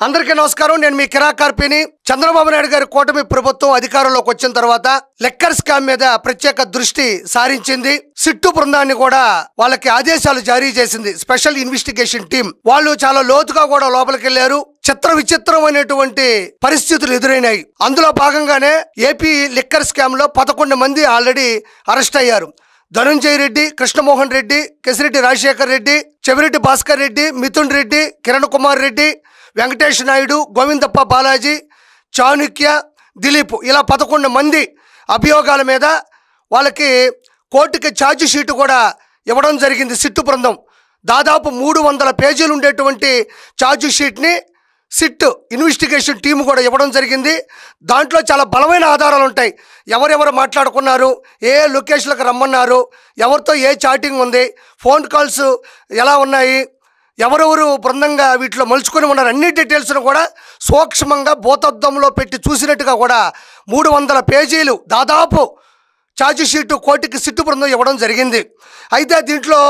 అందరికీ నమస్కారం. నేను మీ కిరా కార్పిని. చంద్రబాబు నాయుడు గారి కూటమి ప్రభుత్వం అధికారంలోకి వచ్చిన తర్వాత లెక్కర్ స్కామ్ మీద ప్రత్యేక దృష్టి సారించింది. సిట్టు బృందాన్ని కూడా వాళ్ళకి ఆదేశాలు జారీ చేసింది. స్పెషల్ ఇన్వెస్టిగేషన్ టీం వాళ్ళు చాలా లోతుగా కూడా లోపలికి వెళ్లారు. చిత్ర విచిత్రమైనటువంటి పరిస్థితులు ఎదురైనాయి. అందులో భాగంగానే ఏపీ లిక్కర్ స్కామ్ లో 11 మంది ఆల్రెడీ అరెస్ట్ అయ్యారు. ధనుంజయ రెడ్డి, కృష్ణమోహన్ రెడ్డి, కేసిరెడ్డి రాజశేఖర్ రెడ్డి, చెవిరెడ్డి భాస్కర్ రెడ్డి, మిథున్ రెడ్డి, కిరణ్ కుమార్ రెడ్డి, వెంకటేష్ నాయుడు, గోవిందప్ప బాలాజీ, చాణుక్య, దిలీప్ ఇలా 11 మంది అభియోగాల మీద వాళ్ళకి కోర్టుకి ఛార్జ్ షీట్ కూడా ఇవ్వడం జరిగింది. సిట్టు బృందం దాదాపు 300 పేజీలు ఉండేటువంటి ఛార్జ్ షీట్ని సిట్ ఇన్వెస్టిగేషన్ టీం కూడా ఇవ్వడం జరిగింది. దాంట్లో చాలా బలమైన ఆధారాలు ఉంటాయి. ఎవరెవరు మాట్లాడుకున్నారు, ఏ లొకేషన్లకు రమ్మన్నారు, ఎవరితో ఏ చాటింగ్ ఉంది, ఫోన్ కాల్స్ ఎలా ఉన్నాయి, ఎవరెవరు బృందంగా వీటిలో మలుచుకొని ఉన్నారు, అన్ని డీటెయిల్స్ను కూడా సూక్ష్మంగా భూతద్దంలో పెట్టి చూసినట్టుగా కూడా 300 పేజీలు దాదాపు ఛార్జ్ షీటు కోర్టుకి సిట్టు బృందం ఇవ్వడం జరిగింది. అయితే దీంట్లో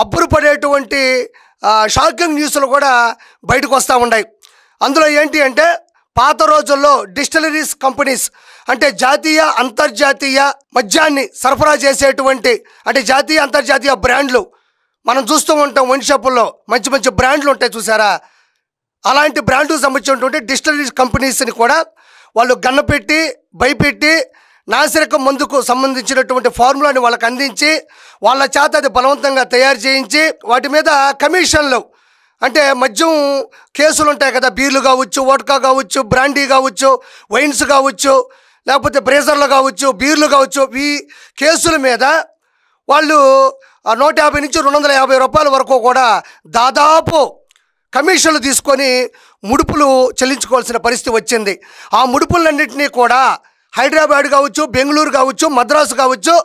అబ్బురు పడేటువంటి షాకింగ్ న్యూస్లు కూడా బయటకు వస్తూ ఉన్నాయి. అందులో ఏంటి అంటే, పాత రోజుల్లో డిస్టిలరీస్ కంపెనీస్ అంటే జాతీయ అంతర్జాతీయ మద్యాన్ని సరఫరా చేసేటువంటి అంటే జాతీయ అంతర్జాతీయ బ్రాండ్లు మనం చూస్తూ ఉంటాం. వైన్ షాపుల్లో మంచి మంచి బ్రాండ్లు ఉంటాయి చూసారా, అలాంటి బ్రాండ్కు సంబంధించినటువంటి డిస్టిలరీస్ కంపెనీస్ని కూడా వాళ్ళు గన్నపెట్టి భయపెట్టి నాసిరకం మందుకు సంబంధించినటువంటి ఫార్ములాని వాళ్ళకి అందించి వాళ్ళ చేత అది బలవంతంగా తయారు చేయించి వాటి మీద కమిషన్లు అంటే మద్యం కేసులు ఉంటాయి కదా, బీర్లు కావచ్చు, వోడ్కా కావచ్చు, బ్రాండీ కావచ్చు, వైన్స్ కావచ్చు, లేకపోతే బ్రేజర్లు కావచ్చు, బీర్లు కావచ్చు, ఈ కేసుల మీద వాళ్ళు 150 నుంచి 250 రూపాయల వరకు కూడా దాదాపు కమిషన్లు తీసుకొని ముడుపులు చెల్లించుకోవాల్సిన పరిస్థితి వచ్చింది. ఆ ముడుపులన్నింటినీ కూడా హైదరాబాద్ కావచ్చు, బెంగళూరు కావచ్చు, మద్రాసు కావచ్చు,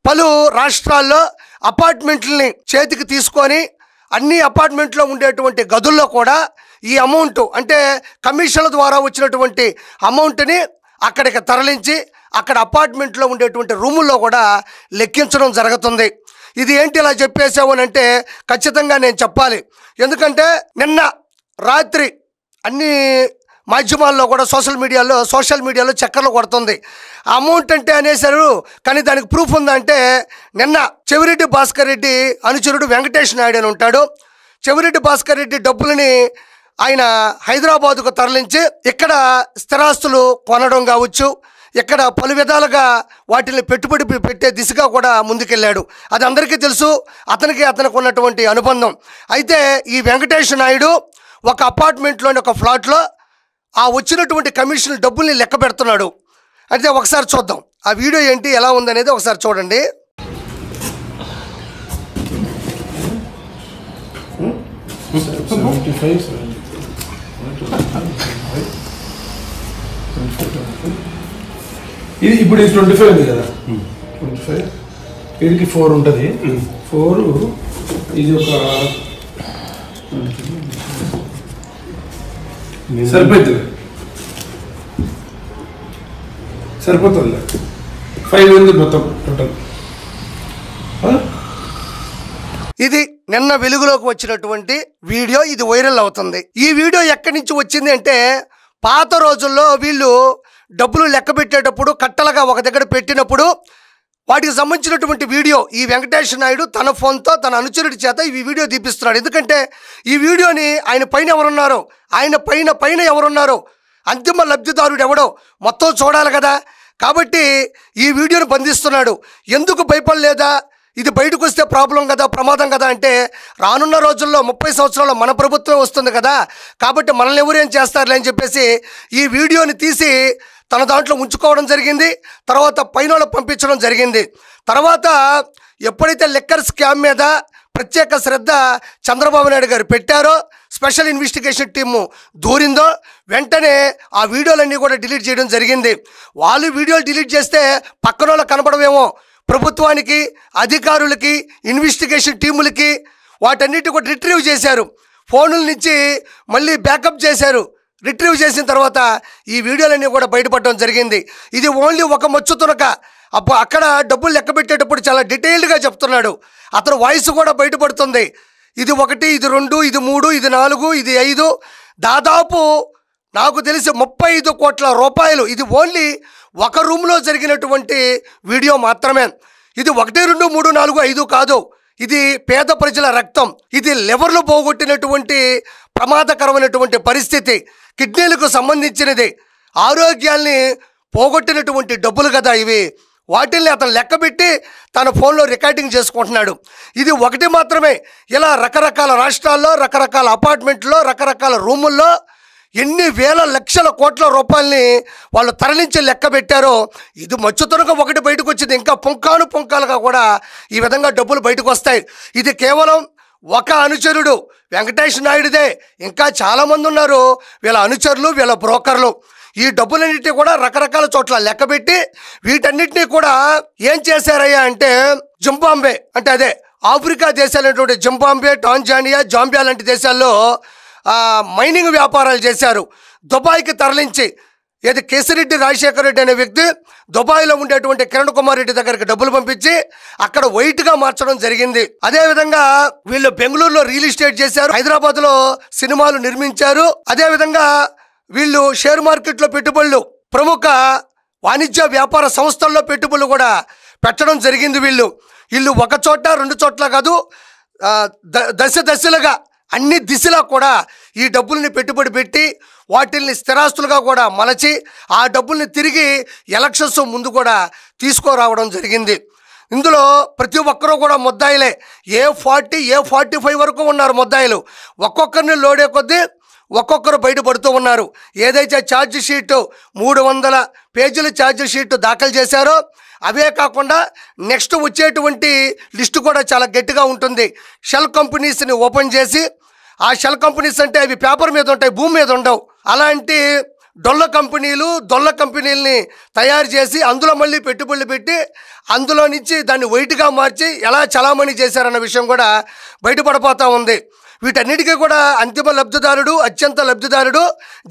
పలు రాష్ట్రాల్లో అపార్ట్మెంట్లని చేతికి తీసుకొని అన్ని అపార్ట్మెంట్లో ఉండేటువంటి గదుల్లో కూడా ఈ అమౌంట్ అంటే కమిషన్ల ద్వారా వచ్చినటువంటి అమౌంట్ని అక్కడికి తరలించి అక్కడ అపార్ట్మెంట్లో ఉండేటువంటి రూముల్లో కూడా లెక్కించడం జరుగుతుంది. ఇది ఏంటి ఇలా చెప్పేసావు అని అంటే ఖచ్చితంగా నేను చెప్పాలి. ఎందుకంటే నిన్న రాత్రి అన్ని మాధ్యమాల్లో కూడా సోషల్ మీడియాలో చక్కర్లు కొడుతుంది. అమౌంట్ అంటే అనేసారు, కానీ దానికి ప్రూఫ్ ఉందంటే నిన్న చెవిరెడ్డి భాస్కర్ రెడ్డి అనుచరుడు వెంకటేష్ నాయుడు అని ఉంటాడు. చెవిరెడ్డి భాస్కర్ రెడ్డి డబ్బులని ఆయన హైదరాబాదుకు తరలించి ఇక్కడ స్థిరాస్తులు కొనడం కావచ్చు, ఇక్కడ పలు విధాలుగా వాటిని పెట్టుబడి పెట్టే దిశగా కూడా ముందుకెళ్ళాడు. అది అందరికీ తెలుసు, అతనికి ఉన్నటువంటి అనుబంధం. అయితే ఈ వెంకటేష్ నాయుడు ఒక అపార్ట్మెంట్లోని ఒక ఫ్లాట్లో ఆ వచ్చినటువంటి కమిషన్ డబ్బుల్ని లెక్క పెడుతున్నాడు. అయితే ఒకసారి చూద్దాం ఆ వీడియో ఏంటి ఎలా ఉందనేది ఒకసారి చూడండి. ఇది ఇప్పుడు 25 ఉంది కదా, 25 వీడికి 4 ఉంటుంది. 4 ఇది ఒక సరిపోతుంది 5 ఉంది మొత్తం టోటల్. ఇది నిన్న వెలుగులోకి వచ్చినటువంటి వీడియో, ఇది వైరల్ అవుతుంది. ఈ వీడియో ఎక్కడి నుంచి వచ్చింది అంటే, పాత రోజుల్లో వీళ్ళు డబ్బులు లెక్క పెట్టేటప్పుడు కట్టలుగా ఒక దగ్గర పెట్టినప్పుడు వాటికి సంబంధించినటువంటి వీడియో ఈ వెంకటేష్ నాయుడు తన ఫోన్తో తన అనుచరుడి చేత ఈ వీడియో తీపిస్తున్నాడు. ఎందుకంటే ఈ వీడియోని ఆయన పైన ఎవరున్నారో, ఆయన పైన ఎవరున్నారో, అంతిమ లబ్ధిదారుడు ఎవడో మొత్తం చూడాలి కదా. కాబట్టి ఈ వీడియోని బంధిస్తున్నాడు. ఎందుకు భయపడలేదా, ఇది బయటకు వస్తే ప్రాబ్లం కదా, ప్రమాదం కదా అంటే, రానున్న రోజుల్లో 30 సంవత్సరాల్లో మన ప్రభుత్వం వస్తుంది కదా, కాబట్టి మనల్ని ఎవరు ఏం చేస్తారులే అని చెప్పేసి ఈ వీడియోని తీసి తన దాంట్లో ఉంచుకోవడం జరిగింది. తర్వాత పైన పంపించడం జరిగింది. తర్వాత ఎప్పుడైతే లిక్కర్ స్కామ్ మీద ప్రత్యేక శ్రద్ధ చంద్రబాబు నాయుడు గారు పెట్టారో, స్పెషల్ ఇన్వెస్టిగేషన్ టీము దూరిందో, వెంటనే ఆ వీడియోలన్నీ కూడా డిలీట్ చేయడం జరిగింది. వాళ్ళు వీడియోలు డిలీట్ చేస్తే పక్కన వాళ్ళకి కనబడవేమో, ప్రభుత్వానికి, అధికారులకి, ఇన్వెస్టిగేషన్ టీములకి వాటన్నిటి కూడా రిట్రీవ్ చేశారు. ఫోనుల నుంచి మళ్ళీ బ్యాకప్ చేశారు. రిట్రీవ్ చేసిన తర్వాత ఈ వీడియోలన్నీ కూడా బయటపడడం జరిగింది. ఇది ఓన్లీ ఒక మచ్చు తునక. అక్కడ డబ్బులు లెక్క పెట్టేటప్పుడు చాలా డీటెయిల్డ్గా చెప్తున్నాడు. అతను వాయిస్ కూడా బయటపడుతుంది. ఇది 1, ఇది 2, ఇది 3, ఇది 4, ఇది 5, దాదాపు నాకు తెలిసి 35 కోట్ల రూపాయలు. ఇది ఓన్లీ ఒక రూమ్లో జరిగినటువంటి వీడియో మాత్రమే. ఇది 1, 2, 3, 4, 5 కాదు. ఇది పేద ప్రజల రక్తం. ఇది లివర్లు పోగొట్టినటువంటి ప్రమాదకరమైనటువంటి పరిస్థితి. కిడ్నీలకు సంబంధించినది. ఆరోగ్యాల్ని పోగొట్టినటువంటి డబ్బులు కదా ఇవి. వాటిల్ని అతను లెక్కబెట్టి తన ఫోన్లో రికార్డింగ్ చేసుకుంటున్నాడు. ఇది ఒకటి మాత్రమే. ఇలా రకరకాల రాష్ట్రాల్లో, రకరకాల అపార్ట్మెంట్లో, రకరకాల రూముల్లో ఎన్ని వేల లక్షల కోట్ల రూపాయలని వాళ్ళు తరలించి లెక్క పెట్టారో. ఇది మచ్చుతనగా ఒకటి బయటకు వచ్చింది. ఇంకా పుంకాలుగా కూడా ఈ విధంగా డబ్బులు బయటకు వస్తాయి. ఇది కేవలం ఒక అనుచరుడు వెంకటేష్ నాయుడుదే. ఇంకా చాలామంది ఉన్నారు వీళ్ళ అనుచరులు, వీళ్ళ బ్రోకర్లు. ఈ డబ్బులన్నింటినీ కూడా రకరకాల చోట్ల లెక్కబెట్టి వీటన్నిటినీ కూడా ఏం చేశారయ్యా అంటే, జింబాబ్వే అంటే అదే ఆఫ్రికా దేశాలైనటువంటి జింబాబ్వే, టాంజానియా, జాంబియా లాంటి దేశాల్లో మైనింగ్ వ్యాపారాలు చేశారు. దుబాయ్కి తరలించి, ఏది కేసిరెడ్డి రాజశేఖర రెడ్డి అనే వ్యక్తి దుబాయ్లో ఉండేటువంటి కిరణ్ కుమార్ రెడ్డి దగ్గరికి డబ్బులు పంపించి అక్కడ వైట్గా మార్చడం జరిగింది. అదేవిధంగా వీళ్ళు బెంగళూరులో రియల్ ఎస్టేట్ చేశారు, హైదరాబాద్లో సినిమాలు నిర్మించారు. అదేవిధంగా వీళ్ళు షేర్ మార్కెట్లో పెట్టుబడులు, ప్రముఖ వాణిజ్య వ్యాపార సంస్థల్లో పెట్టుబడులు కూడా పెట్టడం జరిగింది. వీళ్ళు ఒక చోట 2 చోట్ల కాదు, దశలుగా అన్ని దిశలా కూడా ఈ డబ్బుల్ని పెట్టుబడి పెట్టి వాటిల్ని స్థిరాస్తులుగా కూడా మలచి ఆ డబ్బుల్ని తిరిగి ఎలక్షన్స్ ముందు కూడా తీసుకురావడం జరిగింది. ఇందులో ప్రతి ఒక్కరూ కూడా ముద్దాయిలే. A40, A45 వరకు ఉన్నారు ముద్దాయిలు. ఒక్కొక్కరిని లోడే కొద్దీ ఒక్కొక్కరు బయటపడుతూ ఉన్నారు. ఏదైతే ఛార్జ్ షీటు 300 పేజీల ఛార్జ్ షీటు దాఖలు చేశారో అవే కాకుండా నెక్స్ట్ వచ్చేటువంటి లిస్టు కూడా చాలా గట్టిగా ఉంటుంది. షెల్ కంపెనీస్ని ఓపెన్ చేసి, ఆ షెల్ కంపెనీస్ అంటే అవి పేపర్ మీద ఉంటాయి, భూమి మీద ఉండవు. అలాంటి డొల్ల కంపెనీలని తయారు చేసి అందులో మళ్ళీ పెట్టుబడులు పెట్టి అందులో నుంచి దాన్ని వైట్గా మార్చి ఎలా చలామణి చేశారన్న విషయం కూడా బయటపడిపోతూ ఉంది. వీటన్నిటికీ కూడా అంతిమ లబ్ధిదారుడు, అత్యంత లబ్ధిదారుడు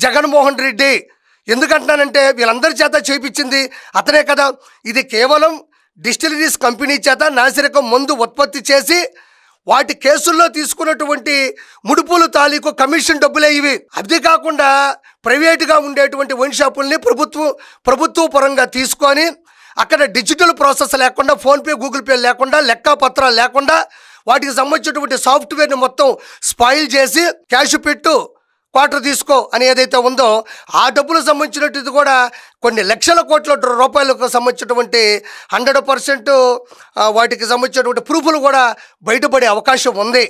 జగన్మోహన్ రెడ్డి. ఎందుకంటున్నానంటే వీళ్ళందరి చేత చేయించింది అతనే కదా. ఇది కేవలం డిస్టిలరీస్ కంపెనీ చేత నాసిరకం మందు ఉత్పత్తి చేసి వాటి కేసుల్లో తీసుకున్నటువంటి ముడుపులు తాలూకు కమిషన్ డబ్బులే ఇవి. అది కాకుండా ప్రైవేటుగా ఉండేటువంటి వైన్ షాపుల్ని ప్రభుత్వ పరంగా తీసుకొని అక్కడ డిజిటల్ ప్రాసెస్ లేకుండా, ఫోన్పే, గూగుల్ పే లేకుండా, లెక్కపత్రాలు లేకుండా వాటికి సంబంధించినటువంటి సాఫ్ట్వేర్ని మొత్తం స్పాయిల్ చేసి క్యాష్ పెట్టు క్వార్టర్ తీసుకో అని ఏదైతే ఉందో ఆ డబ్బులకు సంబంధించినటువంటి కూడా కొన్ని లక్షల కోట్ల రూపాయలకు సంబంధించినటువంటి 100% వాటికి సంబంధించినటువంటి ప్రూఫ్లు కూడా బయటపడే అవకాశం ఉంది.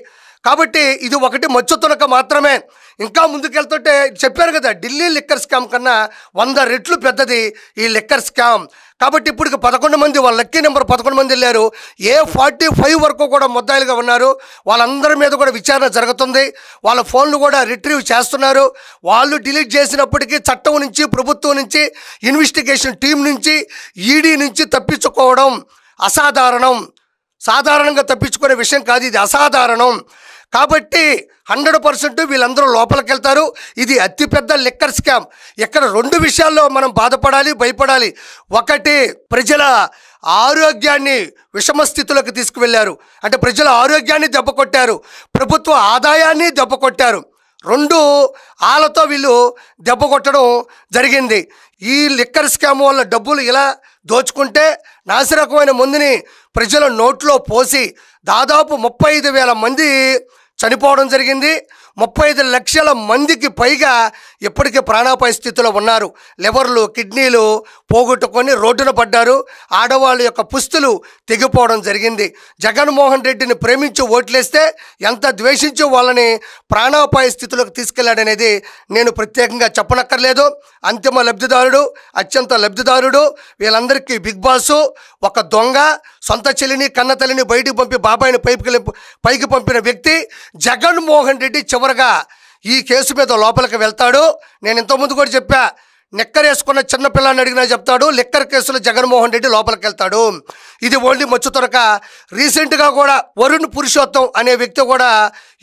కాబట్టి ఇది ఒకటి మచ్చుతునక మాత్రమే. ఇంకా ముందుకెళ్తుంటే చెప్పారు కదా, ఢిల్లీ లిక్కర్ స్కామ్ కన్నా 100 రెట్లు పెద్దది ఈ లిక్కర్ స్కామ్. కాబట్టి ఇప్పటికి 11 మంది, వాళ్ళ లక్కీ నెంబర్ 11 మంది వెళ్ళారు. A45 వరకు కూడా ముద్దాయిలుగా ఉన్నారు. వాళ్ళందరి మీద కూడా విచారణ జరుగుతుంది. వాళ్ళ ఫోన్లు కూడా రిట్రీవ్ చేస్తున్నారు. వాళ్ళు డిలీట్ చేసినప్పటికీ చట్టం నుంచి, ప్రభుత్వం నుంచి, ఇన్వెస్టిగేషన్ టీం నుంచి, ఈడీ నుంచి తప్పించుకోవడం అసాధారణం. సాధారణంగా తప్పించుకునే విషయం కాదు, ఇది అసాధారణం. కాబట్టి 100% వీళ్ళందరూ లోపలికి వెళ్తారు. ఇది అతిపెద్ద లిక్కర్ స్కామ్. ఇక్కడ 2 విషయాల్లో మనం బాధపడాలి, భయపడాలి. ఒకటి, ప్రజల ఆరోగ్యాన్ని విషమ స్థితిలోకి తీసుకువెళ్ళారు. అంటే ప్రజల ఆరోగ్యాన్ని దెబ్బకొట్టారు, ప్రభుత్వ ఆదాయాన్ని దెబ్బకొట్టారు. 2 ఆలతో వీళ్ళు దెబ్బ కొట్టడం జరిగింది. ఈ లిక్కర్ స్కామ్ వల్ల డబ్బులు ఇలా దోచుకుంటే నాసిరకమైన మందుని ప్రజల నోట్లో పోసి దాదాపు 35,000 మంది చనిపోవడం జరిగింది. 35 లక్షల మందికి పైగా ఇప్పటికీ ప్రాణాపాయ స్థితిలో ఉన్నారు. లివర్లు, కిడ్నీలు పోగొట్టుకొని రోడ్డున పడ్డారు. ఆడవాళ్ళ యొక్క పుస్తులు తెగిపోవడం జరిగింది. జగన్మోహన్ రెడ్డిని ప్రేమించి ఓట్లేస్తే ఎంత ద్వేషించి వాళ్ళని ప్రాణాపాయ స్థితిలోకి తీసుకెళ్లాడనేది నేను ప్రత్యేకంగా చెప్పనక్కర్లేదు. అంతిమ లబ్ధిదారుడు, అత్యంత లబ్ధిదారుడు, వీళ్ళందరికీ బిగ్ బాసు, ఒక దొంగ, సొంత చెల్లిని కన్న తల్లిని బయటికి పంపి బాబాయిని పైకి పంపిన వ్యక్తి జగన్మోహన్ రెడ్డి చివరగా ఈ కేసు మీద లోపలికి వెళ్తాడు. నేను ఇంతకుముందు కూడా చెప్పా, నిక్కర్ వేసుకున్న చిన్న పిల్లాన్ని అడిగినా చెప్తాడు, లిక్కర్ కేసులో జగన్మోహన్ రెడ్డి లోపలికి వెళ్తాడు. ఇది ఓన్లీ మచ్చుతొరక. రీసెంట్గా కూడా వరుణ్ పురుషోత్తం అనే వ్యక్తి కూడా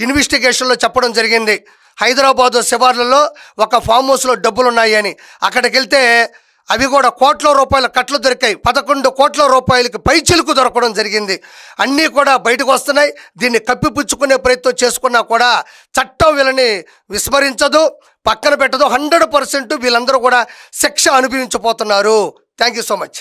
ఇన్వెస్టిగేషన్లో చెప్పడం జరిగింది. హైదరాబాదు శివార్లలో ఒక ఫామ్ హౌస్లో డబ్బులు ఉన్నాయి అని. అక్కడికి వెళ్తే అవి కూడా కోట్ల రూపాయల కట్లు దొరికాయి. 11 కోట్ల రూపాయలకి పైచిలుకు దొరకడం జరిగింది. అన్నీ కూడా బయటకు వస్తున్నాయి. దీన్ని కప్పిపుచ్చుకునే ప్రయత్నం చేసుకున్నా కూడా చట్టం వీళ్ళని విస్మరించదు, పక్కన పెట్టదు. 100% వీళ్ళందరూ కూడా శిక్ష అనుభవించబోతున్నారు. Thank you so much.